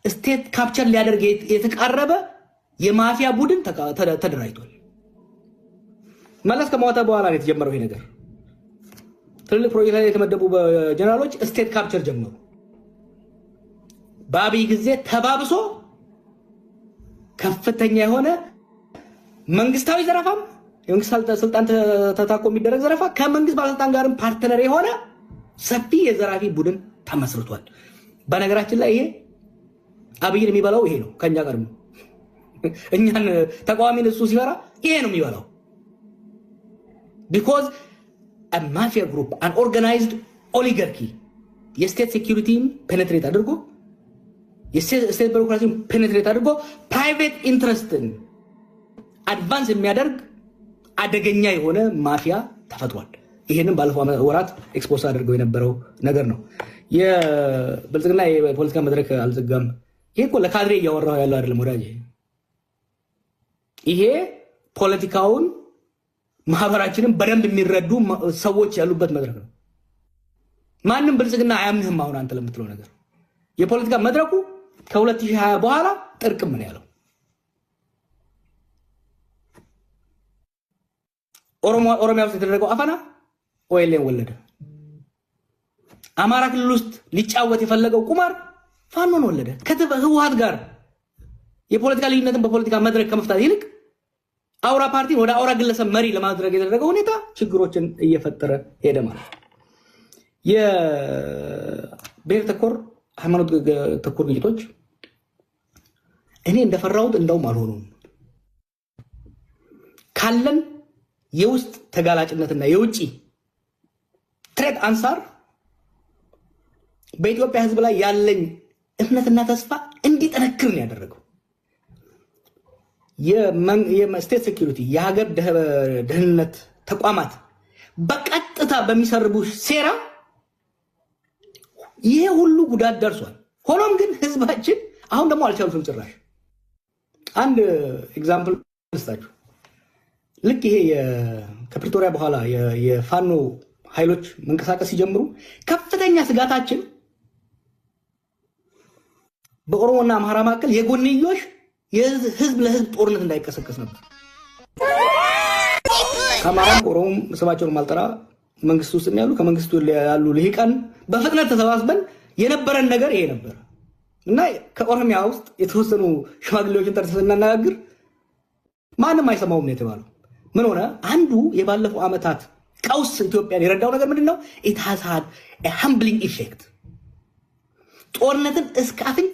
ስቴት ካፕቸር ሊያደርግ የተቃረበ የማፊያ ቡድን ተደራጅቷል። መለስ ከሞተ በኋላ ነው የተጀመረው ይሄ ነገር። ትልልቅ ፕሮጀክት ላይ የተመደቡ ጀነራሎች ስቴት ካፕቸር ጀመሩ። በአብይ ጊዜ ተባብሶ ከፍተኛ የሆነ መንግስታዊ ዘረፋም የመንግስት ስልጣን ተታኮ የሚደረግ ዘረፋ ከመንግስት ባለስልጣን ጋርም ፓርትነር የሆነ ሰፊ የዘራፊ ቡድን ተመስርቷል። በነገራችን ላይ ይሄ አብይን የሚበላው ይሄ ነው። ከኛ ጋር ነው። እኛን ተቃዋሚን እሱ ሲፈራ ይሄ ነው የሚበላው። because a mafia group an organized oligarchy የስቴት ሴኩሪቲን ፔኔትሬት አድርጎ የስቴት ቢሮክራሲን ፔኔትሬት አድርጎ ፕራይቬት ኢንትረስትን አድቫንስ የሚያደርግ አደገኛ የሆነ ማፊያ ተፈጥሯል። ይሄንን ባለፈው ወራት ኤክስፖዝ አድርገው የነበረው ነገር ነው። የብልጽግና የፖለቲካ መድረክ አልዘጋም። ይሄ እኮ ለካድሬ እያወራው ያለው አይደለም ወዳጅ። ይሄ ፖለቲካውን ማህበራችንን በደንብ የሚረዱ ሰዎች ያሉበት መድረክ ነው። ማንም ብልጽግና አያምንህም። አሁን አንተ ለምትለው ነገር የፖለቲካ መድረኩ ከ2020 በኋላ ጥርቅም ነው ያለው። ኦሮሚያ ውስጥ የተደረገው አፈና ኦኤልኤን ወለደ። አማራ ክልል ውስጥ ሊጫወት የፈለገው ቁማር ፋኖን ወለደ። ከህወሓት ጋር የፖለቲካ ልዩነትን በፖለቲካ መድረክ ከመፍታት ይልቅ አውራ ፓርቲን ወደ አውራ ግለሰብ መሪ ለማድረግ የተደረገው ሁኔታ ችግሮችን እየፈጠረ ሄደ ማለት ነው። የብሔር ተኮር ሃይማኖት ተኮር ግጭቶች እኔ እንደፈራሁት እንደውም አልሆኑም። ካለን የውስጥ ተጋላጭነትና የውጪ ትሬት አንሳር በኢትዮጵያ ህዝብ ላይ ያለኝ እምነትና ተስፋ እንዲጠነክር ነው ያደረገው። የስቴት ሴኩሪቲ የሀገር ደህንነት ተቋማት በቀጥታ በሚሰርቡ ሴራ ይሄ ሁሉ ጉዳት ደርሷል። ሆኖም ግን ህዝባችን አሁን ደግሞ አልቻሉትም ጭራሽ። አንድ ኤግዛምፕል ልስጣችሁ። ልክ ይሄ ከፕሪቶሪያ በኋላ የፋኖ ኃይሎች መንቀሳቀስ ሲጀምሩ ከፍተኛ ስጋታችን በኦሮሞና አማራ መካከል የጎንዮሽ የህዝብ ለህዝብ ጦርነት እንዳይቀሰቀስ ነበር። አማራም ኦሮሞም ስማቸውን ማልጠራ መንግስት ውስጥ ያሉ ከመንግስቱ ያሉ ልሂቃን በፍጥነት ተሰባስበን የነበረን ነገር ይሄ ነበር እና ከኦሮሚያ ውስጥ የተወሰኑ ሽማግሌዎችን ጠርተን ስናነጋግር ማንም አይሰማውም ነው የተባለው። ምን ሆነ? አንዱ የባለፈው ዓመታት ቀውስ ኢትዮጵያን የረዳው ነገር ምንድነው? it has had a humbling effect ጦርነትን እስከ አፍንጫ